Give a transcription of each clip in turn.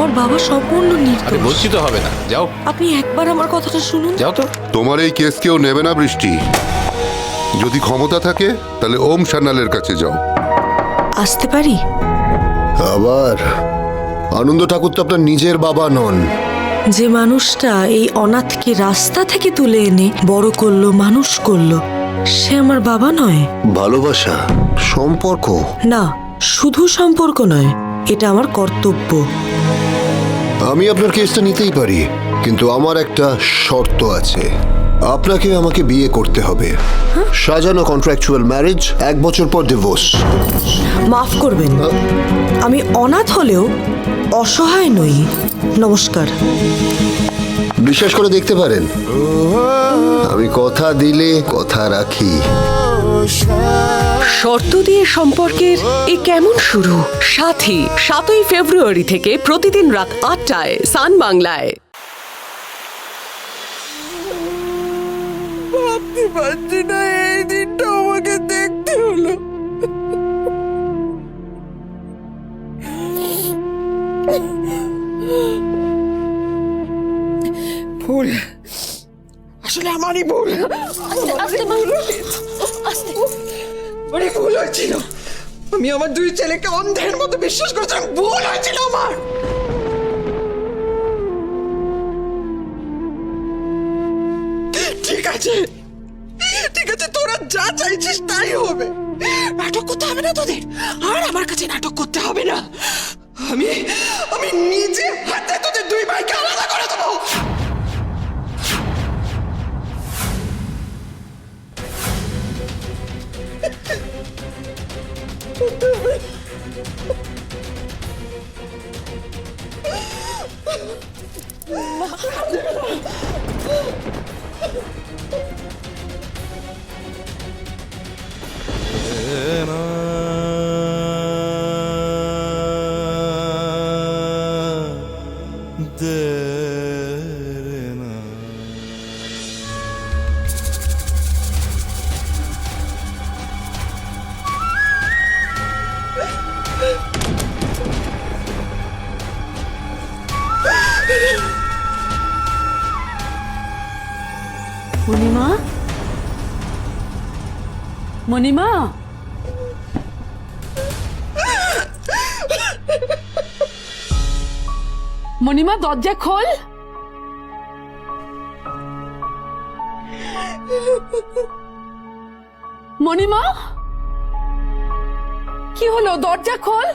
আমার বাবা সম্পূর্ণ আরে নির্দোষ। বলছি তো হবে না, যাও আপনি একবার আমার কথাটা শুনুন। যাও তো। তোমার এই কেস কেউ নেবে না বৃষ্টি। যদি ক্ষমতা থাকে তাহলে ওম সান্যালের কাছে যাও। আসতে পারি? আবার আনন্দ ঠাকুর তো আপনার নিজের বাবা নন। যে মানুষটা এই অনাথকে রাস্তা থেকে তুলে এনে বড় করলো, মানুষ করলো, সে আমার বাবা নয়? ভালোবাসা, সম্পর্ক। না, শুধু সম্পর্ক নয়, এটা আমার কর্তব্য। আমি আপনার কেসটা নিতেই পারি, কিন্তু আমার একটা শর্ত আছে। আপনাকে আমাকে বিয়ে করতে হবে। সাজানো কন্ট্রাকচুয়াল ম্যারেজ, 1 বছর পর ডিভোর্স। মাফ করবেন, আমি অনাথ হলেও অসহায় নই। নমস্কার। বিশ্বাস করে দেখতে পারেন, আমি কথা দিলে কথা রাখি। শর্ত দিয়ে সম্পর্কের এ কেমন শুরু? সাথী 7ই ফেব্রুয়ারি থেকে প্রতিদিন রাত 8টায় সান বাংলায়। ভাবতে পারছি না এই দিনটা আমাকে দেখতে হলো। ভুল, আসলে আমারই ভুল। অনেক ভুল হয়েছিল। আমি আমার 2 ছেলেকে অন্ধের মতো বিশ্বাস করেছিলাম। ভুল হয়েছিল আমার। ঠিক আছে, ঠিক আছে, তোরা যা চাইছিস তাই হবে। নাটক করতে হবে না তোদের, আর আমার কাছে নাটক করতে হবে না। আমি আমি নিজে হাতে তোদের 2 ভাইকে আলাদা করে দেবো। মণিমা, মণিমা, মণিমা, দরজা খোল। মণিমা, কি হলো? দরজা খোল।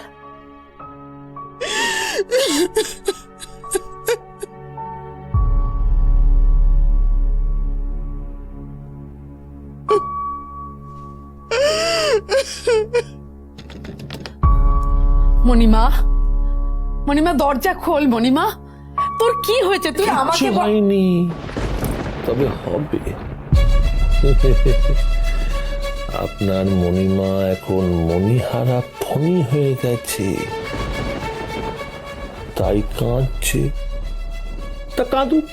মণিমা, মণিমা, দরজা খোল। মণিমা, তোর কি হয়েছে? তুই আমাকে হয়নি, তবে হবে। আপনার মণিমা এখন মণিহারা ফণি হয়ে গেছে, তাই কাঁদছে। তা কাঁদুক।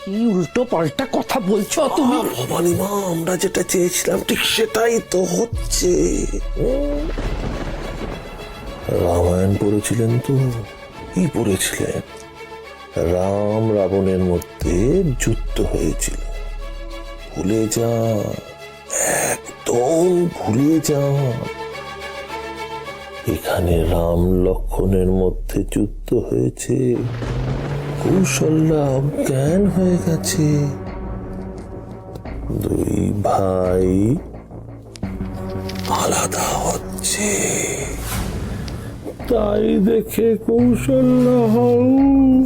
কি উল্টো পাল্টা কথা বলছো তুমি? ভবানীমা, আমরা যেটা চেয়েছিলাম ঠিক সেটাই তো হচ্ছে। রামায়ণ পড়েছিলেন তো? কি পড়েছিলেন? রাম রাবণের মধ্যে যুদ্ধ হয়েছিল। ভুলে যান, একদম ভুলে যান। এখানে রাম লক্ষ্মণের মধ্যে যুদ্ধ হয়েছে। কৌশল্যা অজ্ঞান হয়ে গেছে। 2 ভাই আলাদা হচ্ছে, তাই দেখে কৌশল্যা হাউ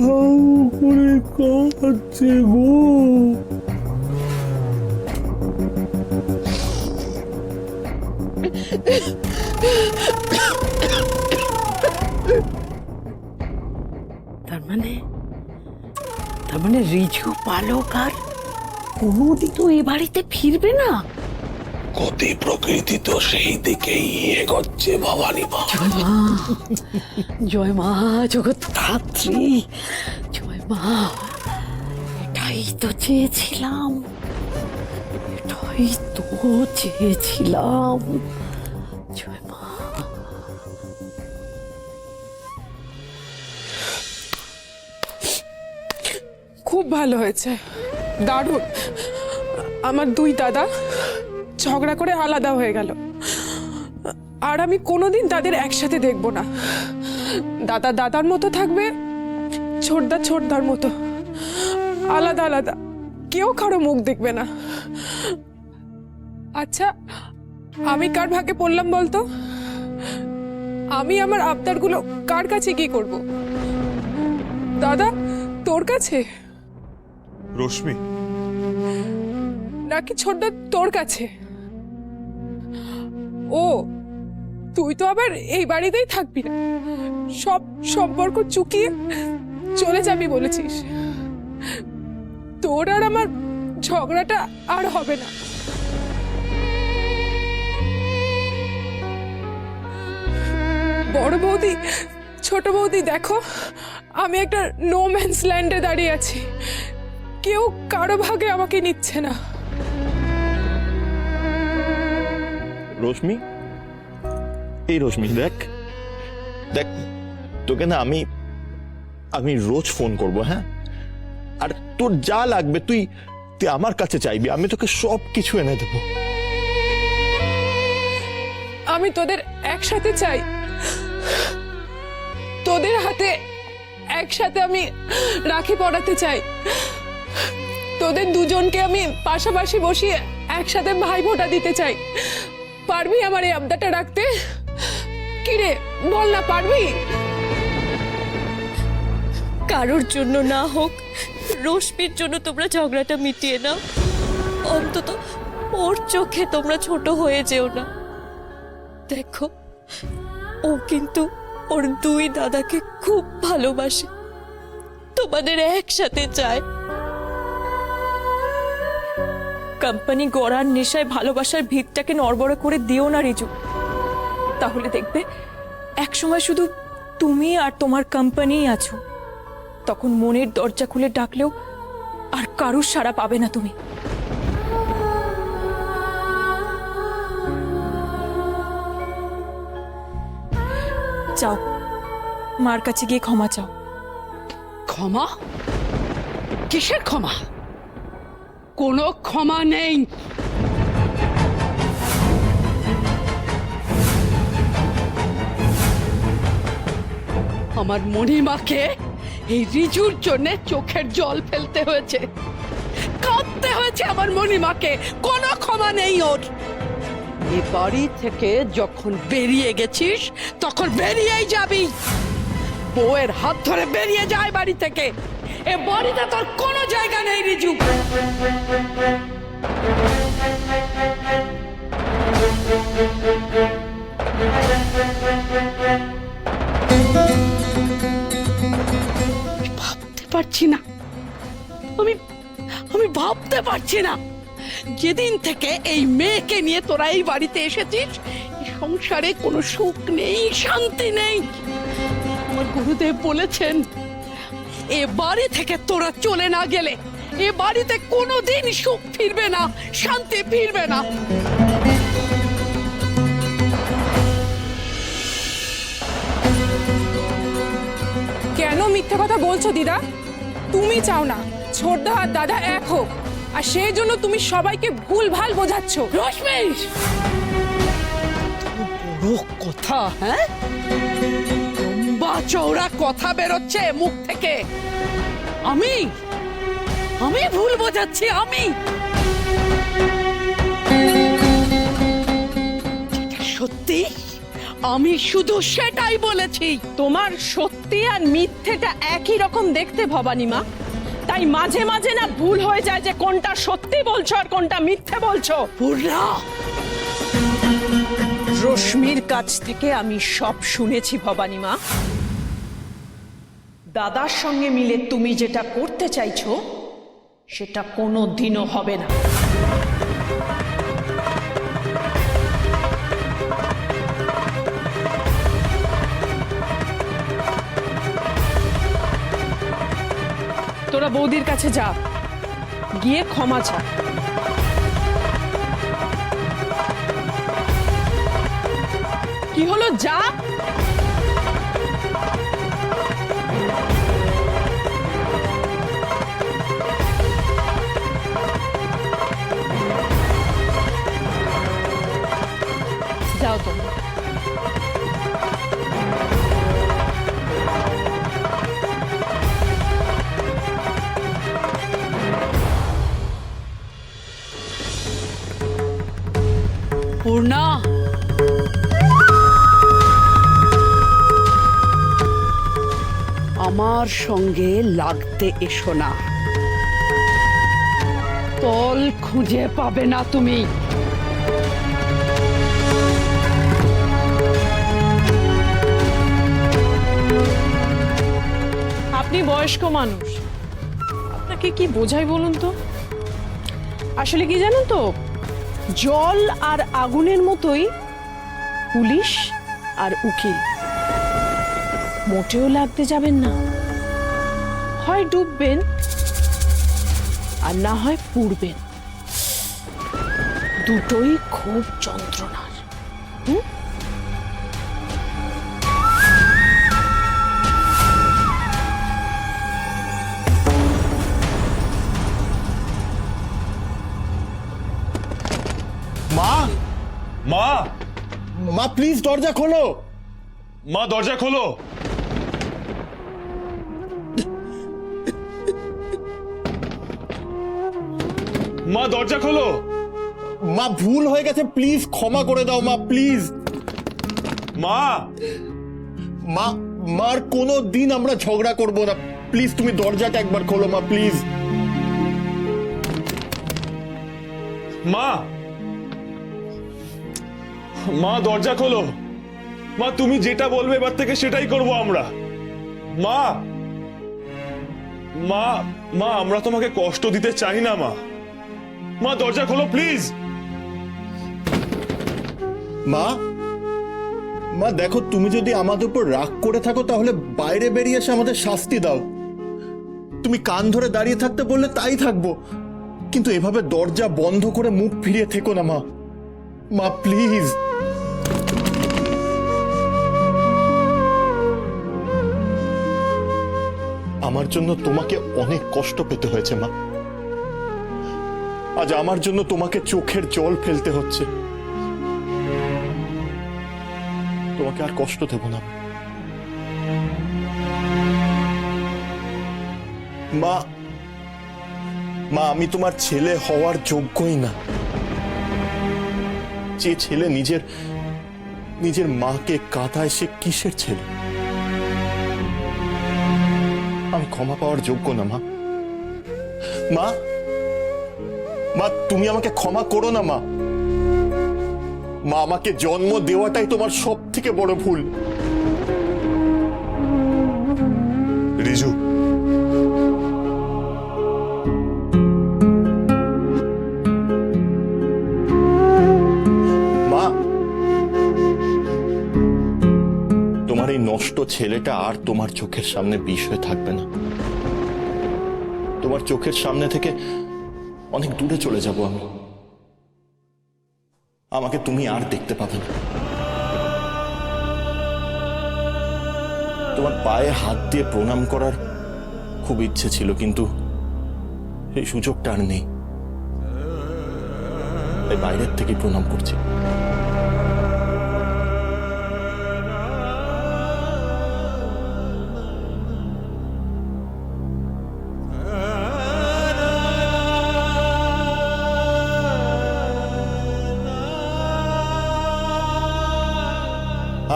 হাউ করে কাঁদছে গো। তার মানে রিজু পালক আর কোনোদিনও এ বাড়িতে ফিরবে না? গতি প্রকৃতি তো সেই দিকেই এগোচ্ছে ভবানীমা। জয় মা জগৎ ধাত্রী, জয় মা। এটাই তো চেয়েছিলাম, এটাই তো চেয়েছিলাম। জয় মা। খুব ভালো হয়েছে, দারুণ। আমার দুই দাদা ঝগড়া করে আলাদা হয়ে গেল, আর আমি কোনোদিন তাদের একসাথে দেখব না। দাদা দাদার মতো থাকবে, ছোটদা ছোটদার মতো, আলাদা আলাদা, কেউ কারো মুখ দেখবে না। আচ্ছা, আমি কার ভাগে পড়লাম বলতো? আমি আমার আবদারগুলো কার কাছে কি করব? দাদা তোর কাছে, রশ্মি, নাকি ছোটদা তোর কাছে? ও, তুই তো আবার এই বাড়িতেই থাকবি না, সব সম্পর্ক চুকিয়ে চলে যাবি বলেছিস। তোর আর আমার ঝগড়াটা আর হবে না। বড় বৌদি, ছোট বৌদি, দেখো আমি একটা নো ম্যানস ল্যান্ডে দাঁড়িয়ে আছি, কেউ কারো ভাগে আমাকে নিচ্ছে না। রশ্মি, এই রশ্মি, দেখ দেখ, তোকে না আমি রোজ ফোন করব, হ্যাঁ? আর তোর যা লাগবে তুই আমার কাছে চাইবি, আমি তোকে সব কিছু এনে দেবো। আমি তোদের একসাথে চাই, তোদের হাতে একসাথে আমি রাখি পরাতে চাই, তোদের দুজনকে আমি পাশাপাশি বসিয়ে একসাথে ভাই ফোঁটা দিতে চাই। পারবি আমার এই আবদারটা রাখতে? কিরে বল না, পারবি? কারোর জন্য না হোক, রশ্মির জন্য তোমরা ঝগড়াটা মিটিয়ে নাও। অন্তত ওর চোখে তোমরা ছোট হয়ে যেও না। দেখো, ও কিন্তু ওর দুই দাদাকে খুব ভালোবাসে, তোমাদের একসাথে চায়। কোম্পানি গড়ার নেশায় ভালোবাসার ভিতটাকে নড়বড় করে দিও না রিজু, তাহলে দেখবে একসময় শুধু তুমি আর তোমার কোম্পানিই আছো। তখন মনের দরজা খুলে ডাকলেও আর কারুর সাড়া পাবে না তুমি। চাও, মার কাছে গিয়ে ক্ষমা চাও। ক্ষমা? কিসের ক্ষমা? কোনো ক্ষমা নেই। আমার মণিমাকে এই রিজুর জন্য চোখের জল ফেলতে হয়েছে, কাঁদতে হয়েছে আমার মণিমাকে। কোনো ক্ষমা নেই ওর। এই বাড়ি থেকে যখন বেরিয়ে গেছিস তখন বেরিয়েই যাবি। বউয়ের হাত ধরে বেরিয়ে যায় বাড়ি থেকে। এ বাড়িতে তোর কোনো জায়গা নেই রিজু। ভাবতে পারছি না, আমি ভাবতে পারছি না, যেদিন থেকে এই মেয়েকে নিয়ে তোরা এই বাড়িতে এসেছিস, এই সংসারে কোনো সুখ নেই, শান্তি নেই। আমার গুরুদেব বলেছেন, এ বাড়ি থেকে তোরা চলে না গেলে এ বাড়িতে কোনোদিন সুখ ফিরবে না, শান্তি ফিরবে না। কেন মিথ্যে কথা বলছো দিদা? তুমি চাও না ছোটদা আর দাদা এক হোক, আর সেই জন্য তুমি সবাইকে ভুল ভাল বোঝাচ্ছ। রশ্মি, বড় কথা, হ্যাঁ? লম্বা চওড়া কথা বেরোচ্ছে মুখ থেকে। আমি ভুল বোঝাচ্ছি? আমি সত্যি, আমি শুধু সেটাই বলেছি। তোমার সত্যি আর মিথ্যেটা একই রকম দেখতে ভবানী মা, তাই মাঝে মাঝে না ভুল হয়ে যায় যে কোনটা সত্যি বলছো আর কোনটা মিথ্যে বলছো। পূর্ণা, রশ্মির কাছ থেকে আমি সব শুনেছি ভবানী মা। দাদার সঙ্গে মিলে তুমি যেটা করতে চাইছো সেটা কোনো দিনও হবে না। তোরা বৌদির কাছে যা, গিয়ে ক্ষমা চা। কি হলো, যা। আমার সঙ্গে লাগতে এসো না, তল খুঁজে পাবে না তুমি। আপনি বয়স্ক মানুষ, আপনাকে কি বোঝাই বলুন তো? আসলে কি জানেন তো, জল আর আগুনের মতোই পুলিশ আর উকিল, মোটেও লাগতে যাবেন না। হয় ডুববেন আর না হয় পুড়বেন, দুটোই খুব যন্ত্রণার। মা, মা, মা প্লিজ দরজা খোলো। মা দরজা খোলো। মা দরজা খোলো। মা ভুল হয়ে গেছে, প্লিজ ক্ষমা করে দাও মা, প্লিজ। মা, মা, মার কোনো দিন আমরা ঝগড়া করব না, প্লিজ তুমি দরজাটা একবার খোলো মা, প্লিজ। মা, মা দরজা খোলো। মা তুমি যেটা বলবে এবার থেকে সেটাই করব আমরা। মা, মা, মা আমরা তোমাকে কষ্ট দিতে চাই না মা। মা দরজা খোলো প্লিজ। মা, মা দেখো, তুমি যদি আমাদের উপর রাগ করে থাকো তাহলে বাইরে বেরিয়ে এসে আমাদের শাস্তি দাও। তুমি কান ধরে দাঁড়িয়ে থাকতে বললে তাই থাকবো, কিন্তু এভাবে দরজা বন্ধ করে মুখ ফিরিয়ে থেকো না মা। মা প্লিজ। আমার জন্য তোমাকে অনেক কষ্ট পেতে হয়েছে মা, আজ আমার জন্য তোমাকে চোখের জল ফেলতে হচ্ছে। তোমাকে আর কষ্ট দেব না মা। মা আমি তোমার ছেলে হওয়ার যোগ্যই না। যে ছেলে নিজের মাকে কাঁদায় সে কিসের ছেলে? আমি ক্ষমা পাওয়ার যোগ্য না মা। মা, মা তুমি আমাকে ক্ষমা করো না মা। মা আমাকে জন্ম দেওয়াটাই তোমার সব থেকে বড় ভুল। রিজু, মা তোমার এই নষ্ট ছেলেটা আর তোমার চোখের সামনে বিষ হয়ে থাকবে না। তোমার চোখের সামনে থেকে অনেক দূরে চলে যাব আমি। আমাকে তুমি আর দেখতে পাবে না। তোমার পায়ে হাত দিয়ে প্রণাম করার খুব ইচ্ছে ছিল, কিন্তু সেই সুযোগটা আর নেই। তাই বাইরের থেকে প্রণাম করছি।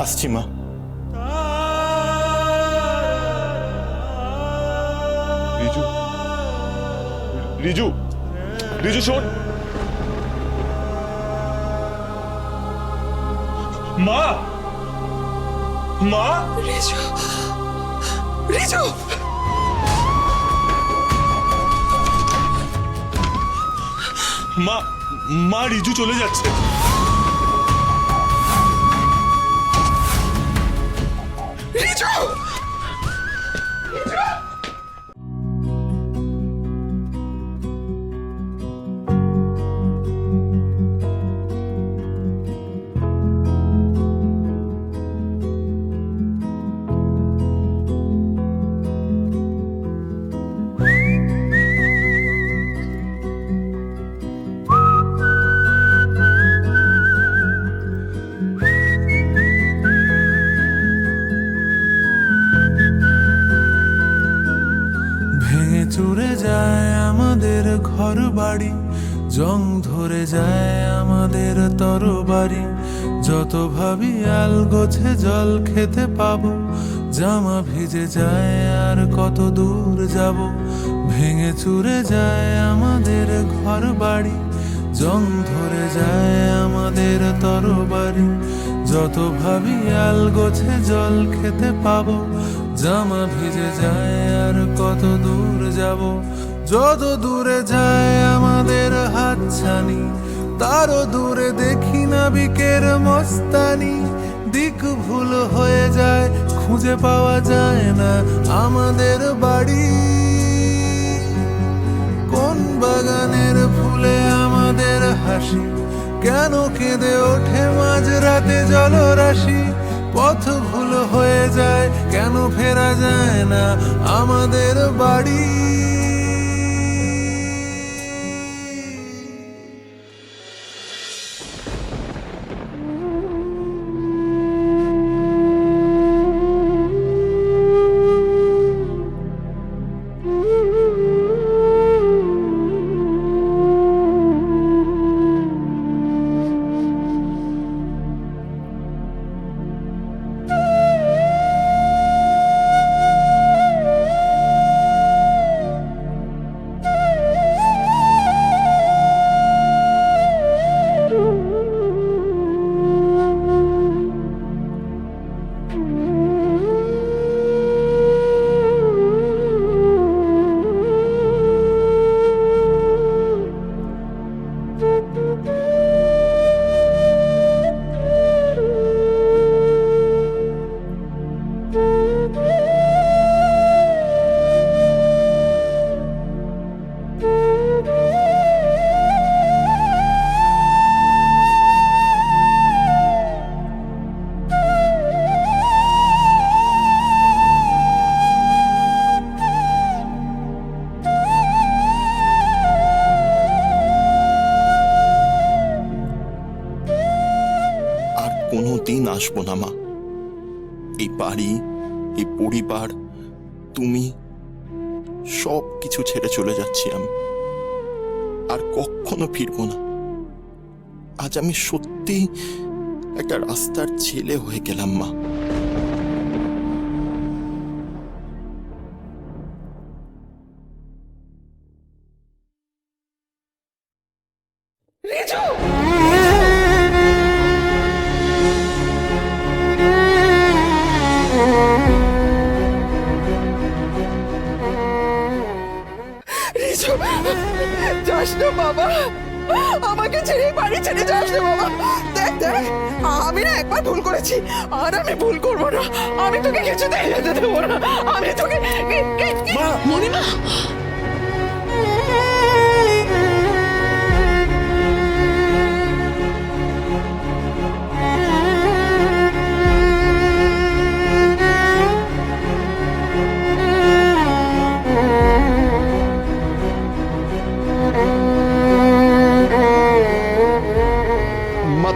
আসছি মা। রিজু, রিজু, রিজু শোন। মা, মা, রিজু, রিজু, মা, মা রিজু চলে যাচ্ছে। রিজু, চুরে যায় আমাদের ঘর বাড়ি, জং ধরে যায় আমাদের তরবারি। যত ভাবি আল গোছে জল খেতে পাবো, জামা ভিজে যায় আর কত দূর যাব, ভেঙে চুরে যায় আমাদের ঘর বাড়ি, জং ধরে যায় আমাদের তরবারি, যত ভাবি আল গোছে জল খেতে পাবো, জামা ভিজে যায় আর কত দূর যাব, যত দূরে যায় আমাদের হাতছানি, তারও দূরে দেখি নাবিকের মস্তানি, দিক ভুল হয়ে যায় খুঁজে পাওয়া যায় না আমাদের বাড়ি, কোন বাগানের ফুলে আমাদের হাসি, কেন কেঁদে ওঠে মাঝরাতে জলরাশি, পথ ভুল হয়ে যায় কেন ফেরা যায় না আমাদের বাড়ি। কোনোদিন আসবো না মা, এই বাড়ি, এই পরিবার, তুমি, সব কিছু ছেড়ে চলে যাচ্ছি আমি, আর কখনো ফিরবো না। আজ আমি সত্যি একটা রাস্তার ছেলে হয়ে গেলাম মা। যাস না বাবা, আমাকে ছেড়ে বাড়ি ছেড়ে যাস না বাবা। দেখ দেখ, আমি না একবার ভুল করেছি, আর আমি ভুল করবো না। আমি তোকে কিছুতেই যেতে দেবো না। আমি তোকে মণিমা,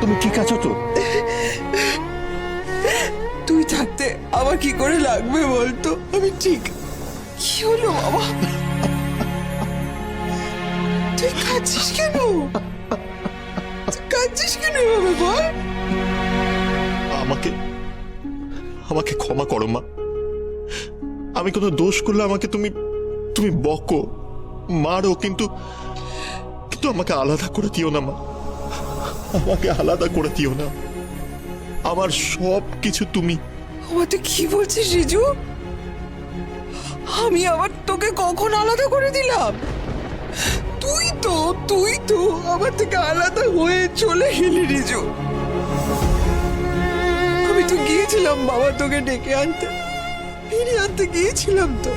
তুমি ঠিক আছো তো? তুই থাকতে আমার কি করে লাগবে বলতো? আমি ঠিক। কি হলো বাবা, তুই কাঁদছিস কেন? কাঁদছিস কেন এভাবে বল? আমাকে ক্ষমা করো মা। আমি কোনো দোষ করলে আমাকে তুমি বকো, মারো, কিন্তু আমাকে আলাদা করে দিও না মা। আমাকে আলাদা করে দিও না, আমার সব কিছু তুমি। আমার তুই কি বলছিস রিজু? আমি আবার তোকে কখন আলাদা করে দিলাম? তুই তো আমার থেকে আলাদা হয়ে চলে গেলি রিজু। আমি তো গিয়েছিলাম বাবা তোকে ডেকে আনতে, ফিরিয়ে আনতে গিয়েছিলাম তো,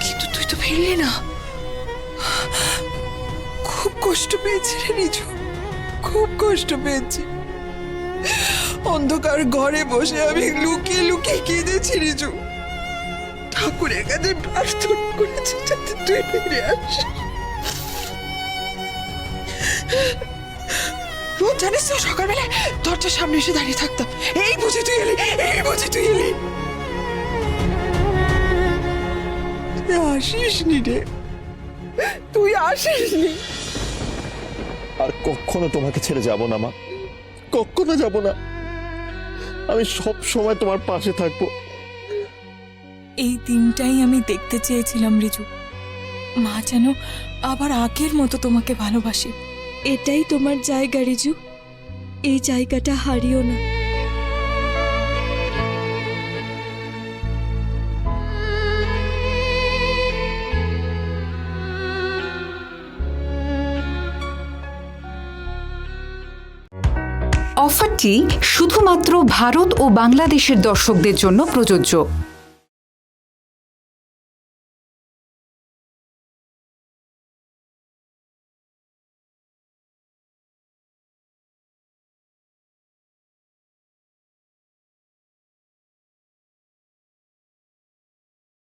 কিন্তু তুই তো ফিরলি না। খুব কষ্ট পেয়েছি রে রিজু, খুব কষ্ট পেয়েছি। অন্ধকার ঘরে বসে আমি লুকিয়ে লুকিয়ে কেঁদেছি রিজু। ঠাকুরের কাছে প্রার্থনা করেছি যাতে তুই ফিরে আসিস। রোজ জানিস তো সকালবেলা দরজার সামনে এসে দাঁড়িয়ে থাকতাম, এই বুঝি তুই এলি, এই বুঝি তুই এলি। আসিসনি রে, তুই আসিসনি। আর কখনো তোমাকে ছেড়ে যাব না মা, কখনো যাব না। আমি সব সময় তোমার পাশে থাকবো। এই দিনটাই আমি দেখতে চেয়েছিলাম রিজু, মা যেন আবার আগের মতো তোমাকে ভালোবাসে। এটাই তোমার জায়গা রিজু, এই জায়গাটা হারিও না। অফারটি শুধুমাত্র ভারত ও বাংলাদেশের দর্শকদের জন্য প্রযোজ্য।